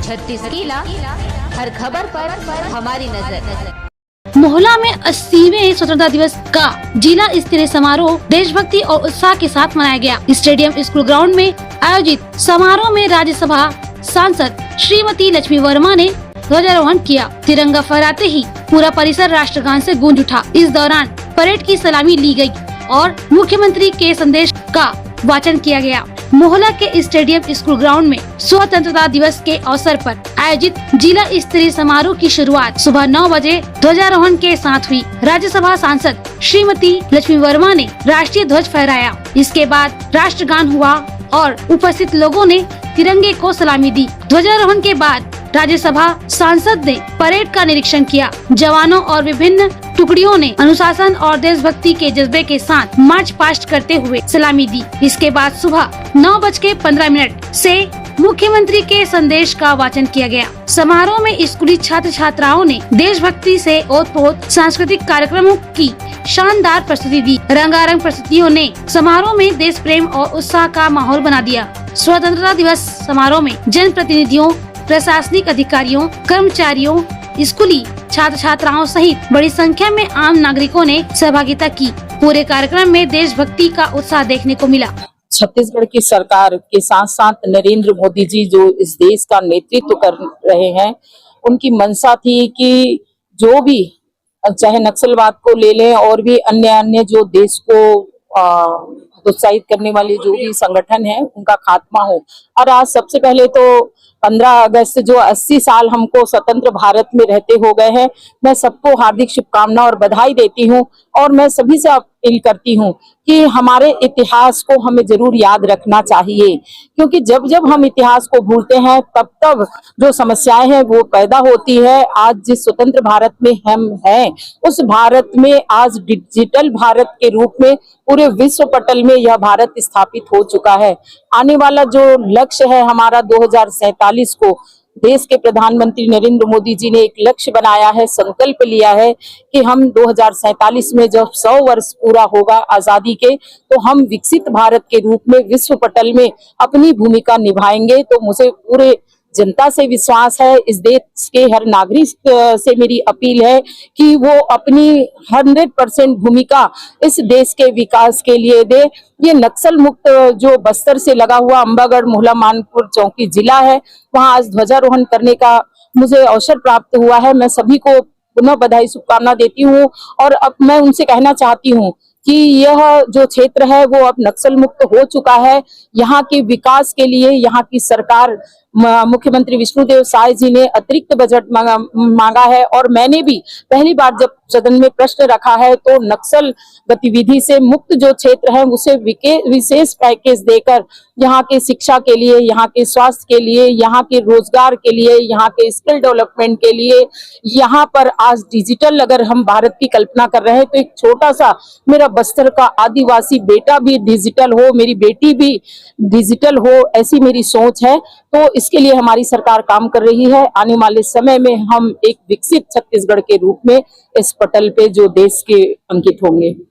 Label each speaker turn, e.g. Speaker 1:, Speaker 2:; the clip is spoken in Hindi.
Speaker 1: 36 किला, हर खबर पर हमारी नजर।
Speaker 2: मोहला में 80वें स्वतंत्रता दिवस का जिला स्तरीय समारोह देशभक्ति और उत्साह के साथ मनाया गया। स्टेडियम स्कूल ग्राउंड में आयोजित समारोह में राज्यसभा सांसद श्रीमती लक्ष्मी वर्मा ने ध्वजारोहण किया। तिरंगा फहराते ही पूरा परिसर राष्ट्रगान से गूंज उठा। इस दौरान परेड की सलामी ली गई और मुख्यमंत्री के संदेश का वाचन किया गया। मोहला के स्टेडियम स्कूल ग्राउंड में स्वतंत्रता दिवस के अवसर पर आयोजित जिला स्तरीय समारोह की शुरुआत सुबह 9 बजे ध्वजारोहण के साथ हुई। राज्यसभा सांसद श्रीमती लक्ष्मी वर्मा ने राष्ट्रीय ध्वज फहराया। इसके बाद राष्ट्रगान हुआ और उपस्थित लोगों ने तिरंगे को सलामी दी। ध्वजारोहण के बाद राज्यसभा सांसद ने परेड का निरीक्षण किया। जवानों और विभिन्न टुकड़ियों ने अनुशासन और देशभक्ति के जज्बे के साथ मार्च पास्ट करते हुए सलामी दी। इसके बाद सुबह 9:15 से मुख्यमंत्री के संदेश का वाचन किया गया। समारोह में स्कूली छात्र छात्राओं ने देशभक्ति से ओतप्रोत सांस्कृतिक कार्यक्रमों की शानदार प्रस्तुति दी। रंगारंग प्रस्तुतियों ने समारोह में देश प्रेम और उत्साह का माहौल बना दिया। स्वतंत्रता दिवस समारोह में जन प्रतिनिधियों, प्रशासनिक अधिकारियों, कर्मचारियों, स्कूली छात्र छात्राओं सहित बड़ी संख्या में आम नागरिकों ने सहभागिता की। पूरे कार्यक्रम में देशभक्ति का उत्साह देखने को मिला।
Speaker 3: छत्तीसगढ़ की सरकार के साथ साथ नरेंद्र मोदी जी जो इस देश का नेतृत्व कर रहे हैं, उनकी मंशा थी कि जो भी चाहे नक्सलवाद को ले लें और भी अन्य जो देश को प्रोत्साहित करने वाले जो भी संगठन है उनका खात्मा हो। और आज सबसे पहले तो 15 अगस्त जो 80 साल हमको स्वतंत्र भारत में रहते हो गए हैं, मैं सबको हार्दिक शुभकामना और बधाई देती हूं। और मैं सभी से अपील करती हूं कि हमारे इतिहास को हमें जरूर याद रखना चाहिए, क्योंकि जब जब हम इतिहास को भूलते हैं तब तब जो समस्याएं हैं वो पैदा होती है। आज जिस स्वतंत्र भारत में हम हैं, उस भारत में आज डिजिटल भारत के रूप में पूरे विश्व पटल में यह भारत स्थापित हो चुका है। आने वाला जो लक्ष्य है हमारा 2047 को देश के प्रधानमंत्री नरेंद्र मोदी जी ने एक लक्ष्य बनाया है, संकल्प लिया है कि हम 2047 में जब 100 वर्ष पूरा होगा आजादी के, तो हम विकसित भारत के रूप में विश्व पटल में अपनी भूमिका निभाएंगे। तो मुझे पूरे जनता से विश्वास है, इस देश के हर नागरिक से मेरी अपील है कि वो अपनी 100% भूमिका इस देश के विकास के लिए दे। ये नक्सल मुक्त जो बस्तर से लगा हुआ अंबागढ़ मोहला मानपुर चौकी जिला है, वहां आज ध्वजारोहण करने का मुझे अवसर प्राप्त हुआ है। मैं सभी को पुनः बधाई शुभकामना देती हूँ और अब मैं उनसे कहना चाहती हूँ कि यह जो क्षेत्र है वो अब नक्सल मुक्त हो चुका है। यहाँ के विकास के लिए यहाँ की सरकार मुख्यमंत्री विष्णुदेव साय जी ने अतिरिक्त बजट मांगा है और मैंने भी पहली बार जब सदन में प्रश्न रखा है तो नक्सल गतिविधि से मुक्त जो क्षेत्र है उसे विशेष पैकेज देकर यहाँ के शिक्षा के लिए, यहाँ के स्वास्थ्य के लिए, यहाँ के रोजगार के लिए, यहाँ के स्किल डेवलपमेंट के लिए, यहाँ पर आज डिजिटल अगर हम भारत की कल्पना कर रहे हैं तो एक छोटा सा मेरा बस्तर का आदिवासी बेटा भी डिजिटल हो, मेरी बेटी भी डिजिटल हो, ऐसी मेरी सोच है। तो इसके लिए हमारी सरकार काम कर रही है। आने वाले समय में हम एक विकसित छत्तीसगढ़ के रूप में इस पटल पे जो देश के अंकित होंगे।